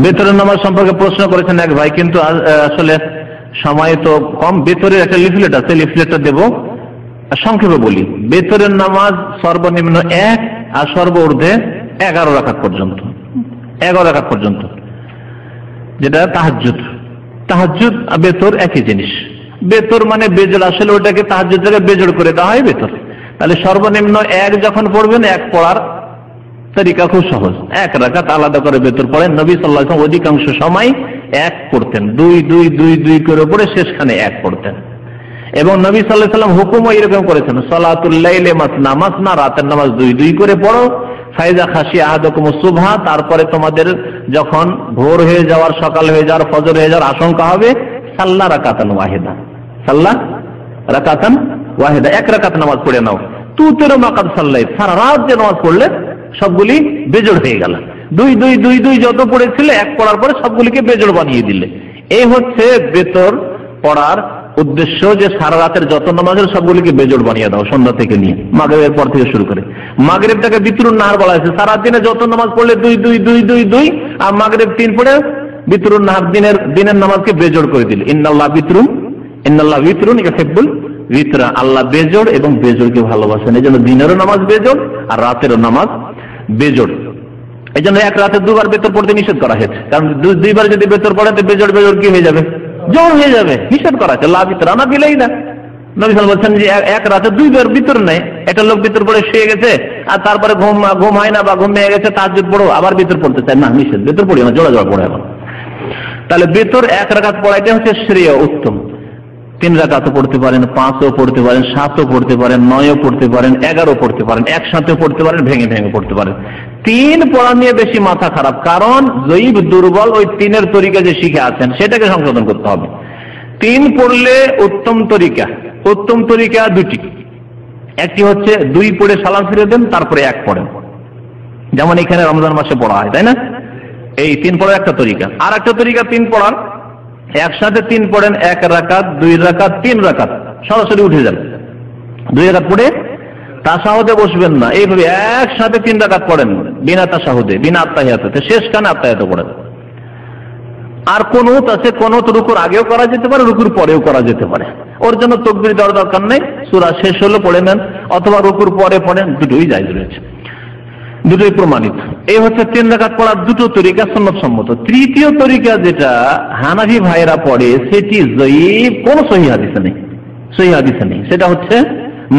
বেতরের নামাজ সম্পর্কে প্রশ্ন করেছেন এক ভাই, কিন্তু আসলে সময় তো কম। বেতরের একটা লিফলেট আছে, লিফলেটটা দেব, সংক্ষেপে বলি। বেতরের নামাজ সর্বনিম্ন 1 আর সর্বঊর্ধ্বে 11 রাকাত পর্যন্ত, 11 রাকাত পর্যন্ত, যেটা তাহাজ্জুদ। তাহাজ্জুদ আর বেতর একই জিনিস। বেতর মানে বেজড়, আসলে ওটাকে তাহাজ্জুদ জায়গায় বেজড় করে দেওয়া হয় বেতর। তাহলে সর্বনিম্ন 1 যখন পড়বেন, 1 পড়ার তরিকা খুব সহজ। 1 রাকাত আলাদা করে বেতর পড়েন। নবী সাল্লাল্লাহু আলাইহি ওয়াসাল্লাম অধিকাংশ সময় 1 পড়তেন, 2 2 2 2 করে পড়ে শেষখানে 1 পড়তেন। এবং নবী সাল্লাল্লাহু আলাইহি ওয়াসাল্লাম হুকুমও এরকম করেছেন, সালাতুল লাইলি মাসনা মাসনা, রাতের নামাজ 2 2 করে পড়ো। ফাইজা খাশিয়া আহাদুকুমুস সুবহা, তারপরে তোমাদের যখন ভোর হয়ে যাওয়ার, সকাল হয়ে যাওয়ার, ফজর হয়ে যাওয়ার আশঙ্কা হবে, সাল্লা রাকাতান ওয়াহিদা, সাল্লা রাকাতান ওয়াহিদা, 1 রাকাত নামাজ পড়ে নাও। তুতেরো মাকাদ সাল্লাই, সারা রাত যে নামাজ পড়লে সবগুলি বেজড় হয়ে গেল। 2 2 2 2 যত পড়েছিলে 1 পড়ার পরে সবগুলিকে বেজড় বানিয়ে দিলে। এই হচ্ছে বেতর পড়ার উদ্দেশ্য, যে সারা রাতের যত নামাজের সবগুলিকে বেজড় বানিয়ে দাও, সন্ধ্যা থেকে নিয়ে মাগরিবের পর থেকে শুরু করে। মাগরিবটাকে বিতরুন নাহার বলা হয়েছে। সারা দিনে যত নামাজ পড়লে 2 2 2 2 2, আর মাগরিব 3 পড়ে বিতরুন নাহার, দিনের নামাজকে বেজড় করে দিল। ইন্নাল্লাহ বিতরুন, ইন্নাল্লাহ বিতরুন ইউহিব্বুল বিতরা, আল্লাহ বেজড় এবং বেজড়কে ভালোবাসেন। এই জন্য দিনেরও নামাজ বেজড় আর রাতেরও নামাজ বেজড়। এই জন্য 1 রাতে 2 বার বেতর পড়তে নিষেধ করা হয়েছে, কারণ 2 বার যদি বেতর পড়ে তো বেজড় বেজড় কি হয়ে যাবে, জোর হয়ে যাবে, নিষেধ করা আছে। লা বিতরা না বিলাই না। নবী সাল্লাল্লাহু আলাইহি ওয়াসাল্লাম বলছেন যে 1 রাতে 2 বার বিতর নেই। একটা লোক বিতর পড়ে শুয়ে গেছে, আর তারপরে ঘুম হয় না বা ঘুম ভেঙে গেছে, তাহাজ্জুদ পড়ো, আবার বিতর পড়তে চায় না, নিষেধ। বেতর পড়ি না, জোড়া জোড়া পড়ে। এখন তাহলে বেতর 1 রাকাত পড়াইতে হচ্ছে শ্রেয়, উত্তম। 3 রাকাতও পড়তে পারেন, 5ও পড়তে পারেন, 7ও পড়তে পারেন, 9ও পড়তে পারেন, 11ও পড়তে পারেন, একসাথে পড়তে পারেন, ভেঙে ভেঙে পড়তে পারেন। 3 পড়া নিয়ে বেশি মাথা খারাপ, কারণ জয়ীব দুর্বল, ওই 3-এর তরিকা যে শিখে আছেন সেটাকে সংশোধন করতে হবে। 3 পড়লে উত্তম তরিকা, উত্তম তরিকা 2টি। একটি হচ্ছে 2 পড়ে সালাম ফিরে দেন, তারপরে 1 পড়েন, যেমন এখানে রমজান মাসে পড়া হয়, তাই না? এই 3 পড়ার একটা তরিকা। আর একটা তরিকা 3 পড়ার, একসাথে 3 পড়েন, 1 রাকাত, 2 রাকাত, 3 রাকাত, সরাসরি উঠে যান। 2 রাকাত পড়ে তাশাহুদে বসবেন না, এইভাবে একসাথে 3 রাকাত পড়েন বিনা তাশাহুদে, বিনা আত্তাহিয়াতে, শেষখানে আত্তাহিয়াতে পড়েন। আর কুনুত আছে, কুনুত রুকুর আগেও করা যেতে পারে, রুকুর পরেও করা যেতে পারে। ওর জন্য তাকবীর দেওয়ার দরকার নেই, সূরা শেষ হলো পড়ে নেন, অথবা রুকুর পরে পড়েন, দুটোই জায়েজ রয়েছে, দুটোই প্রমাণিত। এই হচ্ছে 3 রাকাত পড়ার 2টো তরিকা সুন্নাত সম্মত। তৃতীয় তরিকা যেটা হানাফি ভাইরা পড়ে, সেটি জয়ীফ, কোন সহিহ হাদিসে নেই, সহিহ হাদিসে নেই। সেটা হচ্ছে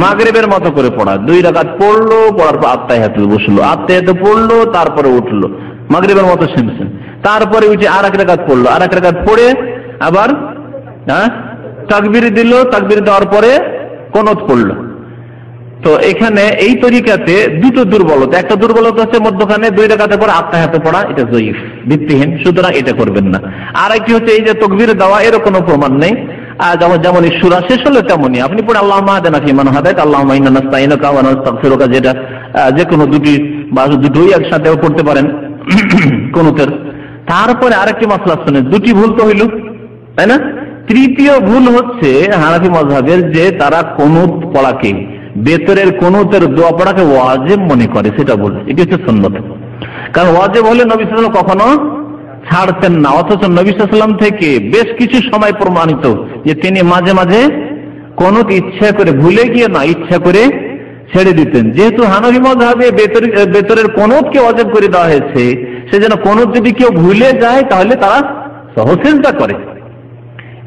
মাগরিবের মতো করে পড়া। 2 রাকাত পড়লো, পড়ার পর আত্তাহিয়াতে বসলো, আত্তাহিয়াতে পড়লো, তারপরে উঠলো, মাগরিবের মতো শুনছেন, তারপরে উঠে আর 1 রাকাত পড়লো, আর 1 রাকাত পড়ে আবার তাকবীর দিল, তাকবীর দেওয়ার পরে কুনুত পড়লো। তো এখানে এই তরিকাতে 2টো দুর্বলতা। একটা দুর্বলতা হচ্ছে মধ্যখানে 2 রাকাতে পড়ে আত্তাহিয়াতে পড়া, এটা জয়ীফ, ভিত্তিহীন, সুতরাং এটা করবেন না। আর একটি হচ্ছে এই যে তাকবীর দেওয়া, এর কোনো প্রমাণ নেই। যেমন সূরা শেষ হলো তেমনই আপনি পড়ে আল্লাহুম্মা আহদিনা ফিমান হাদাইতা, আল্লাহুম্মা ইন্না নাস্তাইনুকা ওয়া নাস্তাগফিরুকা, যেটা যে কোনো 2টি বা 2টোই একসাথেও পড়তে পারেন কুনুতের। তারপরে আরেকটি মাসলা শুনেন, 2টি ভুল তো হইল, তাই না? তৃতীয় ভুল হচ্ছে হানাফি মাযহাবের, যে তারা কুনুত পড়াকে, বেতরের কুনুতের দোয়া পড়াকে ওয়াজিব মনে করে, সেটা ভুল। এটি হচ্ছে সুন্নাত, কারণ ওয়াজিব হলে নবী সাল্লাল্লাহু আলাইহি ওয়াসাল্লাম কখনো ছাড়তেন না। অথচ নবী সাল্লাল্লাহু আলাইহি ওয়াসাল্লাম থেকে বেশ কিছু সময় প্রমাণিত যে তিনি মাঝে মাঝে কুনুত ইচ্ছা করে, ভুলে গিয়ে না, ইচ্ছা করে ছেড়ে দিতেন। যেহেতু হানাফি মাযহাবে বেতরের কুনুতকে ওয়াজিব করে দেওয়া হয়েছে, সেজন্য কুনুত যদি কেউ ভুলে যায় তাহলে তারা সহজসিজদা করে।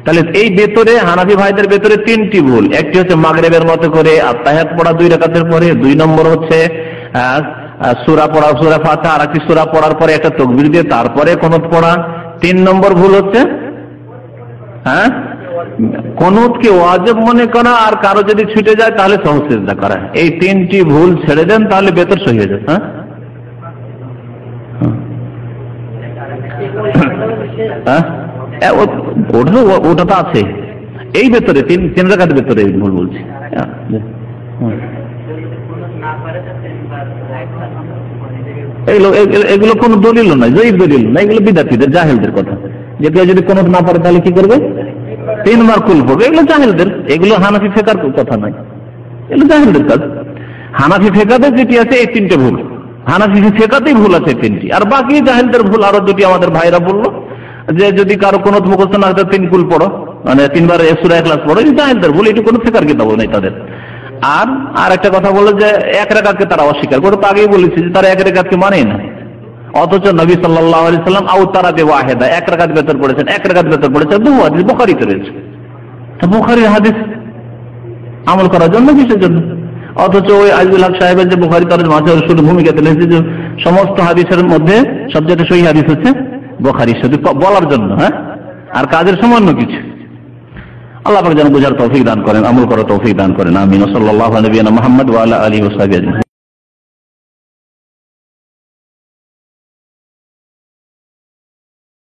তাহলে এই বেতরে, হানাফি ভাইদের বেতরে 3টি ভুল। একটি হচ্ছে মাগরিবের মতো করে আত্তাহিয়াত পড়া 2 রাকাতের পরে, 2 নম্বর হচ্ছে সূরা পড়া, সূরা ফাতিহা আর একটি সূরা পড়ার পরে একটা তাকবীর দিয়ে তারপরে কুনুত পড়া। 3 নম্বর ভুল হচ্ছে কুনুতকে ওয়াজিব মনে করা, আর কারো যদি ছুটে যায় তাহলে সহজসিজদা করা। এই 3টি ভুল ছেড়ে দেন, তাহলে বেতর সহি হয়ে যাবে। ওটা তো আছে এই ভেতরে, 3 রাকাতের ভেতরে ভুল বলছি। এগুলো কোন দলিল নয়, জয়ীফ দলিল না, এগুলো বিদাতীদের, জাহেলদের কথা। যে কেউ যদি কুনুত না পারে তাহলে কি করবে? 3 বার কুল পড়বে। এগুলো জাহেলদের, এগুলো হানাফি ফিকহার কথা নয়, এগুলো জাহেলদের কাজ। হানাফি ফিকহাতে যেটি আছে এই 3টে ভুল, হানাফি ফিকাতেই ভুল আছে 3টি, আর বাকি জাহেলদের ভুল আরো 2টি আমাদের ভাইরা বললো যে যদি কারো কোনো মুখস্থ না হয় 3 কুল পড়ো, মানে 3 বার সূরা ইখলাস পড়ো, এই জাহেলদের ভুল, এটি কোনো ফিকার কিতাব নেই তাদের। আর একটা কথা বললো যে 1 রাকাতকে তারা অস্বীকার করে, তো আগেই বলেছি যে তারা 1 রাকাতকে মানেই না, অথচ নবী সাল্লাল্লাহু আলাইহি সাল্লাম আওতারাতে ওয়াহিদা 1 রাকাত বেতর পড়েছেন, 1 রাকাত বেতর পড়েছেন, 2 হাদিস বুখারীতে রয়েছে। তা বুখারীর হাদিস আমল করার জন্য, কিসের জন্য? অথচ ওই আজিজুল হক সাহেবের যে বুখারী তরজমা আছে ওর শুধু ভূমিকাতে লিখেছে যে সমস্ত হাদিসের মধ্যে সবচেয়ে সহিহ হাদিস হচ্ছে বুখারী, শুধু বলার জন্য, হ্যাঁ, আর কাজের সামান্য কিছু। আল্লাহ পাক যেন বুঝার তৌফিক দান করেন, আমল করার তৌফিক দান করেন। আমিন। সাল্লাল্লাহু আলাইহি ওয়া সাল্লাম মুহাম্মদ ওয়া আলা আলিহি ওয়া সাহবিহি।